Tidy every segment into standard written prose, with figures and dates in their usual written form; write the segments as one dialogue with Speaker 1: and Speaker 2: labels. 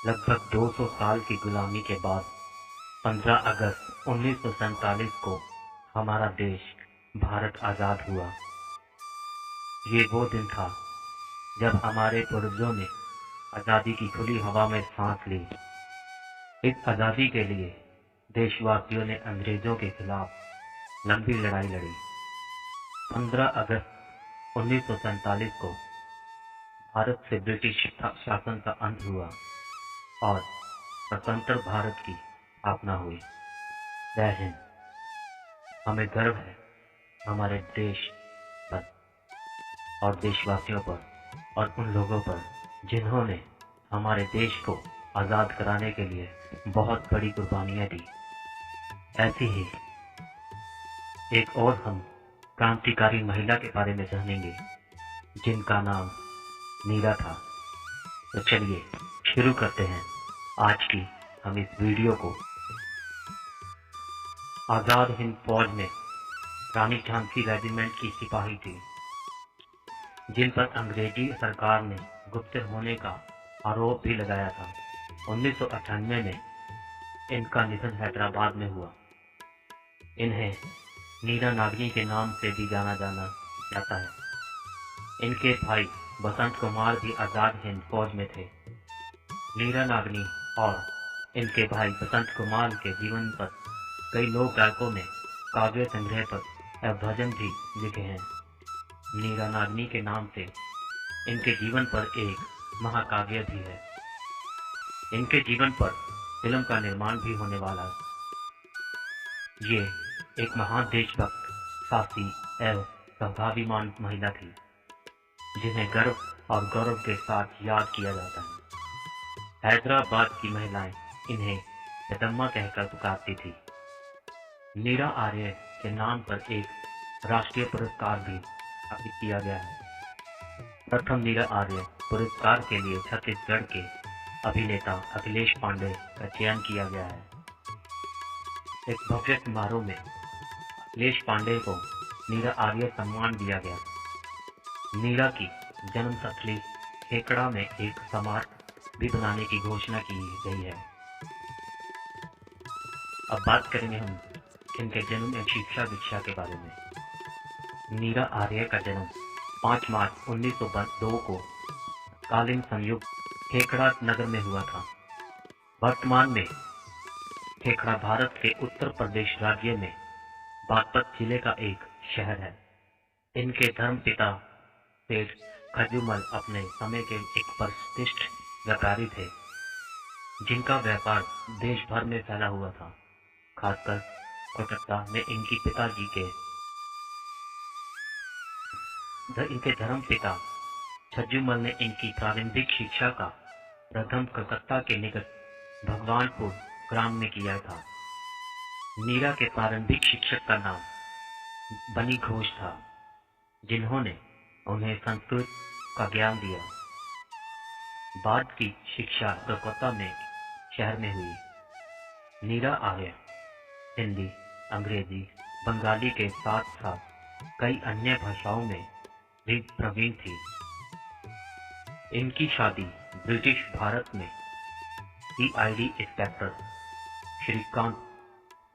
Speaker 1: लगभग 200 साल की गुलामी के बाद 15 अगस्त 1947 को हमारा देश भारत आज़ाद हुआ। ये वो दिन था जब हमारे पूर्वजों ने आज़ादी की खुली हवा में सांस ली। इस आज़ादी के लिए देशवासियों ने अंग्रेजों के खिलाफ लंबी लड़ाई लड़ी। 15 अगस्त 1947 को भारत से ब्रिटिश शासन का अंत हुआ और स्वतंत्र भारत की स्थापना हुई। जय हिंद। हमें गर्व है हमारे देश पर और देशवासियों पर और उन लोगों पर जिन्होंने हमारे देश को आज़ाद कराने के लिए बहुत बड़ी कुर्बानियां दी। ऐसी ही एक और हम क्रांतिकारी महिला के बारे में जानेंगे जिनका नाम मीरा था। तो चलिए शुरू करते हैं आज की हम इस वीडियो को। आज़ाद हिंद फौज में रानी झांसी रेजिमेंट की सिपाही थी, जिन पर अंग्रेजी सरकार ने गुप्त होने का आरोप भी लगाया था। 1998 में इनका निधन हैदराबाद में हुआ। इन्हें मीरा नागनी के नाम से भी जाना जाता है। इनके भाई बसंत कुमार भी आज़ाद हिंद फौज में थे। मीरा नागनी और इनके भाई बसंत कुमार के जीवन पर कई लोक गायकों ने काव्य संग्रह पर भजन भी लिखे हैं। मीरा नागनी के नाम से इनके जीवन पर एक महाकाव्य भी है। इनके जीवन पर फिल्म का निर्माण भी होने वाला है। ये एक महान देशभक्त, साहसी एवं स्वाभिमान महिला थी, जिन्हें गर्व और गौरव के साथ याद किया जाता है। हैदराबाद की महिलाएं इन्हें जगदम्बा कहकर पुकारती थी। मीरा आर्य के नाम पर एक राष्ट्रीय पुरस्कार भी स्थापित किया गया है। प्रथम मीरा आर्य पुरस्कार के लिए छत्तीसगढ़ के अभिनेता अखिलेश पांडे का चयन किया गया है। एक भव्य समारोह में अखिलेश पांडे को मीरा आर्य सम्मान दिया गया। मीरा की जन्मस्थली खेकड़ा में एक स्मारक भी बनाने की घोषणा की गई है। अब बात करेंगे हम इनके जन्म एवं शिक्षा दीक्षा के बारे में। मीरा आर्य का जन्म 5 मार्च 1902 को कालीन संयुक्त खेकड़ा नगर में हुआ था। वर्तमान में खेकड़ा भारत के उत्तर प्रदेश राज्य में बागपत जिले का एक शहर है। इनके धर्मपिता सेठ खजूमल अपने समय के एक प्रतिष्ठित व्यापारी थे, जिनका व्यापार देश भर में फैला हुआ था। खासकर कोलकाता में इनके धर्मपिता छज्जूमल ने इनकी प्रारंभिक शिक्षा का प्रथम कलकत्ता के निकट भगवानपुर ग्राम में किया था। मीरा के प्रारंभिक शिक्षक का नाम बनी घोष था, जिन्होंने उन्हें संस्कृत का ज्ञान दिया। बाद की शिक्षा कलकत्ता में शहर में हुई। मीरा आर्य हिंदी, अंग्रेजी, बंगाली के साथ साथ कई अन्य भाषाओं में भी प्रवीण थी। इनकी शादी ब्रिटिश भारत में सीआईडी इंस्पेक्टर श्रीकांत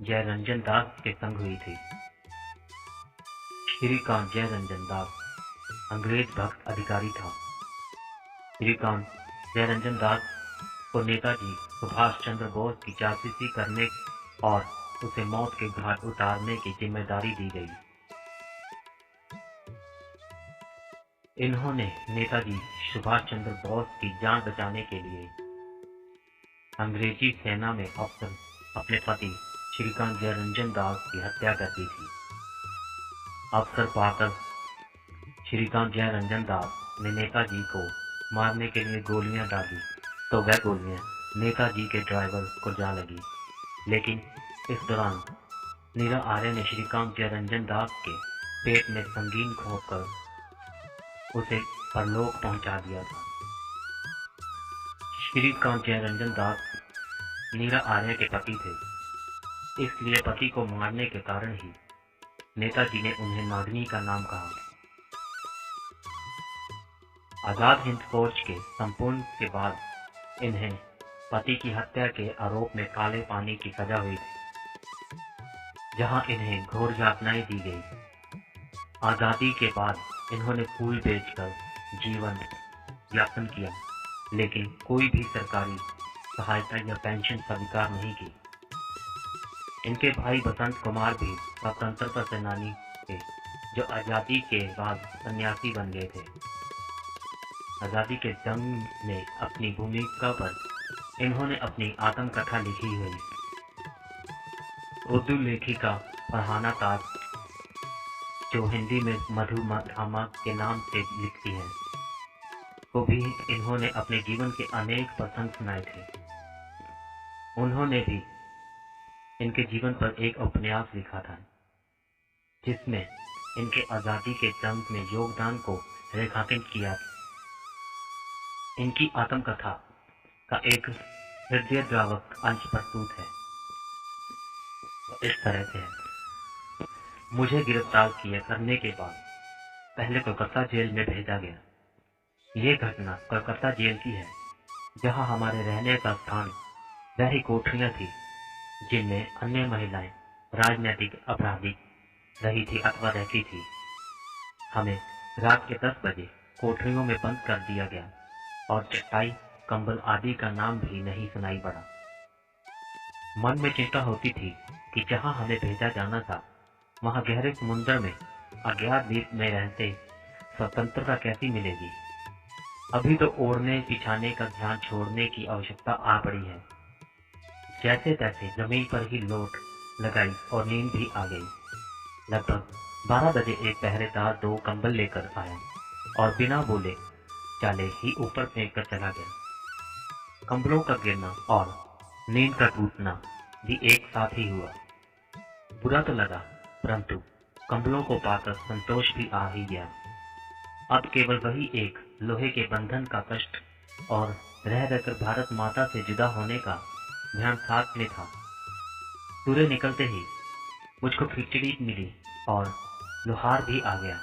Speaker 1: जयरंजन दास के संग हुई थी। श्रीकांत जयरंजन दास अंग्रेज भक्त अधिकारी था। श्रीकांत जयरंजन दास को नेताजी सुभाष चंद्र बोस की जासूसी करने और उसे मौत के घाट उतारने की जिम्मेदारी दी गई। इन्होंने नेताजी सुभाष चंद्र बोस की जान बचाने के लिए अंग्रेजी सेना में अफसर अपने पति श्रीकांत जयरंजन दास की हत्या कर दी थी। अवसर पाकर श्रीकांत जयरंजन दास ने नेताजी को मारने के लिए गोलियां डाली, तो वह गोलियां नेताजी के ड्राइवर को जा लगी। लेकिन इस दौरान मीरा आर्य ने श्रीकांत जयरंजन दास के पेट में संगीन घोंपकर उसे परलोक पहुंचा दिया था। श्रीकांत जयरंजन दास मीरा आर्य के पति थे, इसलिए पति को मारने के कारण ही नेताजी ने उन्हें नागनी का नाम कहा। आजाद हिंद फौज के संपूर्ण के बाद इन्हें पति की हत्या के आरोप में काले पानी की सजा हुई थी, जहां इन्हें घोर यातनाएं दी गई। आजादी के बाद इन्होंने फूल बेचकर जीवन यापन किया, लेकिन कोई भी सरकारी सहायता या पेंशन स्वीकार नहीं की। इनके भाई बसंत कुमार भी स्वतंत्रता सेनानी थे, जो आजादी के बाद सन्यासी बन गए थे। आजादी के जंग में अपनी भूमिका पर इन्होंने अपनी आत्मकथा लिखी हुई। उर्दू लेखिका फरहाना ताज, जो हिंदी में मधुमामा के नाम से लिखती हैं, को भी इन्होंने अपने जीवन के अनेक प्रसंग सुनाए थे। उन्होंने भी इनके जीवन पर एक उपन्यास लिखा था, जिसमें इनके आजादी के जंग में योगदान को रेखांकित किया। इनकी आत्मकथा का एक हृदयद्रावक अंश प्रस्तुत है। इस तरह से है। मुझे गिरफ्तार किए करने के बाद पहले कोलकाता जेल में भेजा गया। ये घटना कोलकाता जेल की है, जहां हमारे रहने का स्थान वही कोठरियां थी जिनमें अन्य महिलाएं राजनीतिक अपराधी रही थी अथवा रहती थी। हमें रात के 10 बजे कोठरियों में बंद कर दिया गया और चटाई, कंबल आदि का नाम भी नहीं सुनाई पड़ा। मन में चिंता होती थी कि जहां हमें भेजा जाना था, वहां गहरे समुद्र में अज्ञात द्वीप में रहते स्वतंत्रता कैसी मिलेगी। अभी तो ओढ़ने बिछाने का ध्यान छोड़ने की आवश्यकता आ पड़ी है। जैसे तैसे जमीन पर ही लोट लगाई और नींद भी आ गई। लगभग 12 बजे एक पहरेदार 2 कंबल लेकर आया और बिना बोले चाले ही ऊपर फेंक कर चला गया। कंबलों का गिरना और नींद का टूटना भी एक साथ ही हुआ। बुरा तो लगा, परंतु कंबलों को पाकर संतोष भी आ ही गया। अब केवल वही एक लोहे के बंधन का कष्ट और रह रहकर भारत माता से जुदा होने का ध्यान साथ में था। सूर्य निकलते ही मुझको खिचड़ी मिली और लोहार भी आ गया।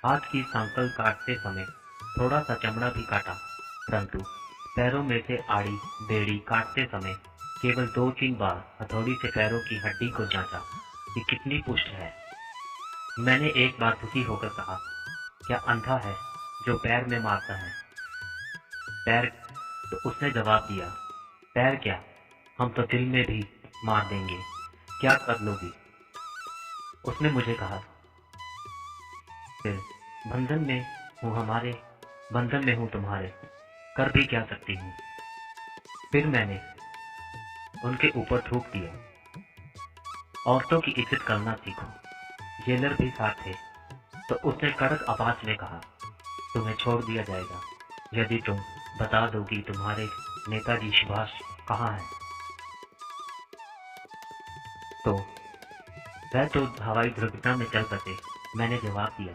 Speaker 1: हाथ की सांकल काटते समय थोड़ा सा चमड़ा भी काटा, परंतु पैरों में से आड़ी बेड़ी काटते समय केवल 2-3 बार हथौड़ी से पैरों की हड्डी को जांचा कि कितनी पुष्ट है। मैंने एक बार दुखी होकर कहा, क्या अंधा है जो पैर में मारता है? पैर? तो उसने जवाब दिया, पैर क्या, हम तो दिल में भी मार देंगे, क्या कर लोगी? उसने मुझे कहा, फिर बंधन में हूं तुम्हारे, कर भी क्या सकती हूँ। फिर मैंने उनके ऊपर थूक दिया, औरतों की इज्जत करना सीखो। जेलर भी साथ थे, तो उसने कड़क आवाज में कहा, तुम्हें छोड़ दिया जाएगा यदि तुम बता दो कि तुम्हारे नेताजी सुभाष कहाँ हैं। तो वह तो हवाई दुर्घटना में चल बसे। मैंने जवाब दिया,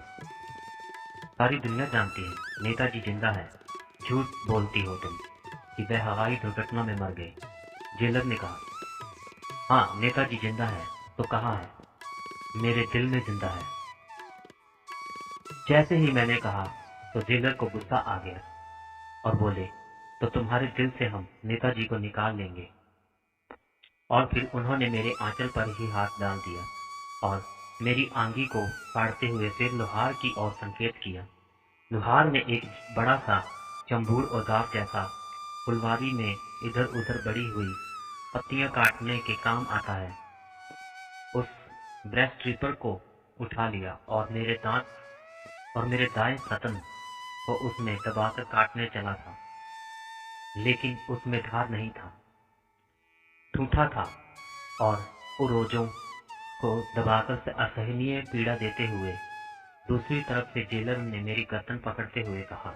Speaker 1: सारी दुनिया जानती है नेताजी जिंदा है, झूठ बोलती हो तुम कि वह हवाई दुर्घटना में मर गए। जेलर ने कहा, हाँ नेताजी जिंदा है, तो कहाँ है? मेरे दिल में जिंदा है। जैसे ही मैंने कहा तो जेलर को गुस्सा आ गया और बोले, तो तुम्हारे दिल से हम नेताजी को निकाल लेंगे। और फिर उन्होंने मेरे आंचल पर ही हाथ डाल दिया और मेरी आंगी को फाड़ते हुए फिर लोहार की ओर संकेत किया। लोहार ने एक बड़ा सा चंबूर और दाव जैसा फुलवारी में इधर उधर बड़ी हुई पत्तियां काटने के काम आता है, उस ब्रेस्ट स्ट्रिपर को उठा लिया और मेरे दाएं सतन को उसमें दबाकर काटने चला था, लेकिन उसमें धार नहीं था, ठूठा था और उरोजों को दबाकर से असहनीय पीड़ा देते हुए दूसरी तरफ से जेलर ने मेरी गर्दन पकड़ते हुए कहा,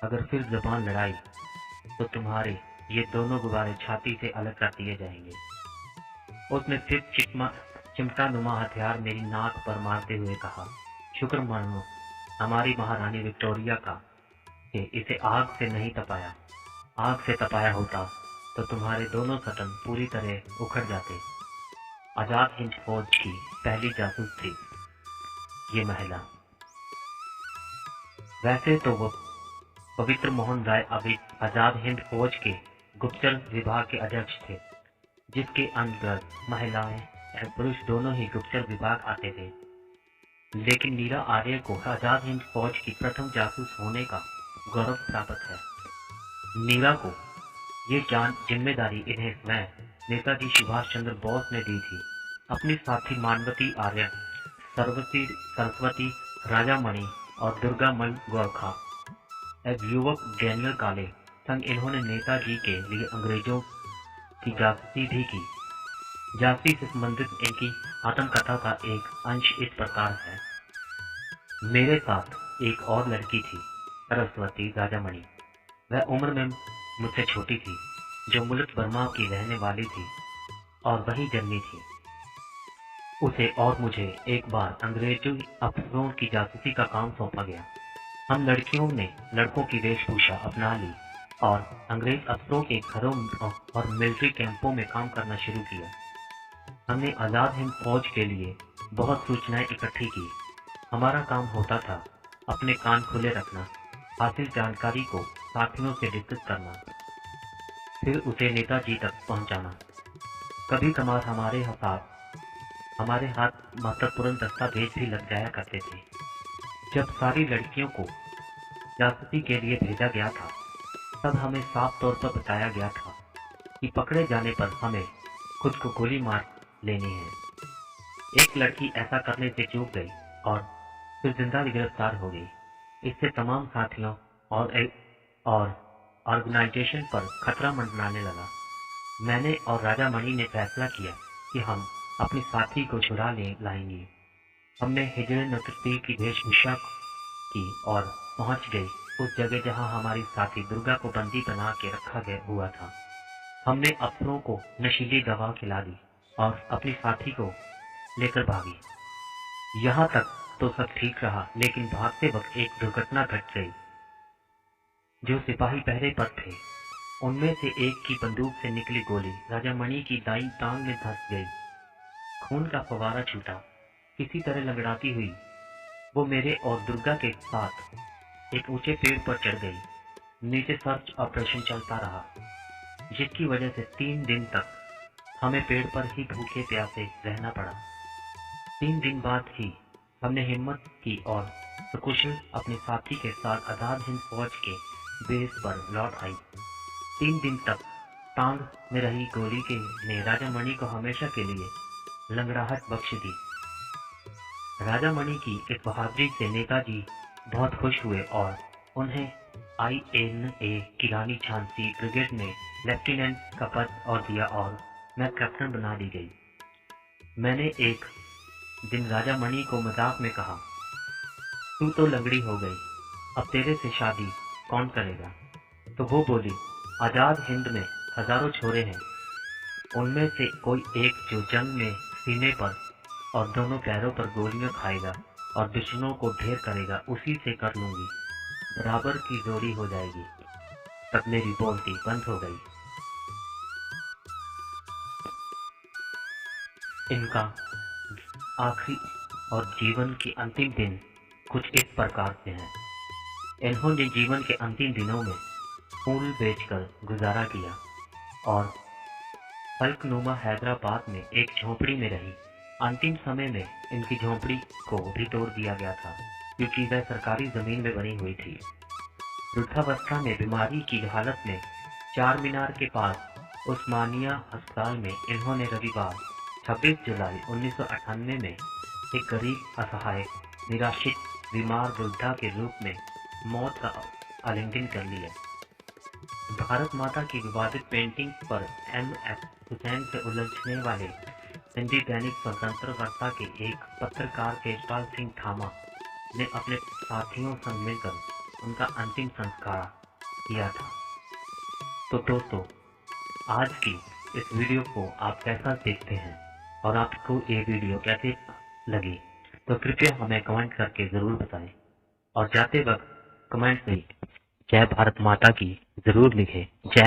Speaker 1: अगर फिर जबान लड़ाई तो तुम्हारे ये दोनों गुब्बारे छाती से अलग कर दिए जाएंगे। उसने फिर चिमटा नुमा हथियार मेरी नाक पर मारते हुए कहा, शुक्र मानो हमारी महारानी विक्टोरिया का कि इसे आग से नहीं तपाया। आग से तपाया होता तो तुम्हारे दोनों सतन पूरी तरह उखड़ जाते। आजाद हिंद फौज की पहली जासूस थी ये महिला। वैसे तो वो पवित्र मोहन राय अभी आजाद हिंद फौज के गुप्तचर विभाग के अध्यक्ष थे, जिसके अंतर्गत महिलाएं और पुरुष दोनों ही गुप्तचर विभाग आते थे। लेकिन मीरा आर्य को आजाद हिंद फौज की प्रथम जासूस होने का गौरव प्राप्त है। मीरा को ये जिम्मेदारी इन्हें स्वयं नेताजी सुभाष चंद्र बोस ने दी थी। अपनी साथी मानवती आर्य, सरस्वती राजामणि और दुर्गामल गोरखा एक युवक डैनियल काले संग इन्होंने नेताजी के लिए अंग्रेजों की जासूसी भी की। जासूसी से संबंधित इनकी आत्मकथा का एक अंश इस प्रकार है। मेरे साथ एक और लड़की थी, सरस्वती राजामणि। वह उम्र में मुझसे छोटी थी, जो मुल्क बर्मा की रहने वाली थी और वहीं जन्मी थी। उसे और मुझे एक बार अंग्रेजों अफसरों की जासूसी का काम सौंपा गया। हम लड़कियों ने लड़कों की वेशभूषा अपना ली और अंग्रेज अफसरों के घरों और मिलिट्री कैंपों में काम करना शुरू किया। हमने आजाद हिंद फौज के लिए बहुत सूचनाएं इकट्ठी की। हमारा काम होता था अपने कान खुले रखना, हासिल जानकारी को साथियों से डिस्कस करना, फिर उसे नेताजी तक पहुंचाना। कभी कभार हमारे हाथ महत्वपूर्ण दस्तावेज भी लग जाया करते थे। जब सारी लड़कियों को जासूसी के लिए भेजा गया था, तब हमें साफ तौर पर बताया गया था कि पकड़े जाने पर हमें खुद को गोली मार लेनी है। एक लड़की ऐसा करने से चूक गई और फिर जिंदा गिरफ्तार हो गई। इससे तमाम साथियों और ऑर्गेनाइजेशन पर खतरा मंडराने लगा। मैंने और राजामणि ने फैसला किया कि हम अपनी साथी को छुड़ा लाएंगे। हमने हिजड़े नृत्य की वेशभूषा की और पहुंच गई उस जगह जहां हमारी साथी दुर्गा को बंदी बना के रखा गया हुआ था। हमने अफसरों को नशीली दवा खिला दी और अपनी साथी को लेकर भागी। यहाँ तक तो सब ठीक रहा, लेकिन भागते वक्त एक दुर्घटना घट गई। जो सिपाही पहरे पर थे, उनमें से एक की बंदूक से निकली गोली राजामणि की दाईं टांग में धंस गई। खून का फवारा छूटा। किसी तरह लंगड़ाती हुई वो मेरे और दुर्गा के साथ एक ऊंचे पेड़ पर चढ़ गई। नीचे सर्च ऑपरेशन चलता रहा, जिसकी वजह से 3 दिन तक हमें पेड़ पर ही भूखे प्यासे रहना पड़ा। 3 दिन बाद ही हमने हिम्मत की और सकुशल अपने साथी के साथ आजाद हिंद फौज के बेस पर लौट आई। 3 दिन तक टांग में रही गोली ने राजामणि को हमेशा के लिए लंगड़ाहट बख्श दी। राजामणि की इस बहादुरी से नेताजी बहुत खुश हुए और उन्हें INA की रानी झांसी ब्रिगेड में लेफ्टिनेंट का पद और दिया और मैं कैप्टन बना दी गई। मैंने एक दिन राजामणि को मजाक में कहा, तू तो लंगड़ी हो गई, अब तेरे से शादी कौन करेगा? तो वो बोली, आजाद हिंद में हजारों छोरे हैं, उनमें से कोई एक जो जंग में सीने पर और दोनों पैरों पर गोलियां खाएगा और दुश्मनों को ढेर करेगा, उसी से कर लूंगी, बराबर की जोड़ी हो जाएगी। तब मेरी बोलती बंद हो गई। इनका आखिरी और जीवन के अंतिम दिन कुछ इस प्रकार से हैं। इन्होंने जीवन के अंतिम दिनों में फूल बेचकर गुजारा किया और फलकनुमा हैदराबाद में एक झोपड़ी में रही। अंतिम समय में इनकी झोपड़ी को भी तोड़ दिया गया था, क्योंकि वह सरकारी जमीन में बनी हुई थी। वृद्धावस्था में बीमारी की हालत में चार मीनार के पास उस्मानिया अस्पताल में इन्होंने रविवार 26 जुलाई 1998 में एक गरीब, असहाय, निराश्रित, बीमार वृद्धा के रूप में मौत का आलिंगन कर लिया। भारत माता की विवादित पेंटिंग पर M.F. हुसैन से उलझने वाले हिंदी दैनिक स्वतंत्रता के एक पत्रकार तेजपाल सिंह थामा ने अपने साथियों संग मिलकर उनका अंतिम संस्कार किया था। तो दोस्तों, आज की इस वीडियो को आप कैसा देखते हैं और आपको ये वीडियो कैसे लगी, तो कृपया हमें कमेंट करके जरूर बताएं और जाते वक्त कमेंट में जय भारत माता की जरूर लिखें। जय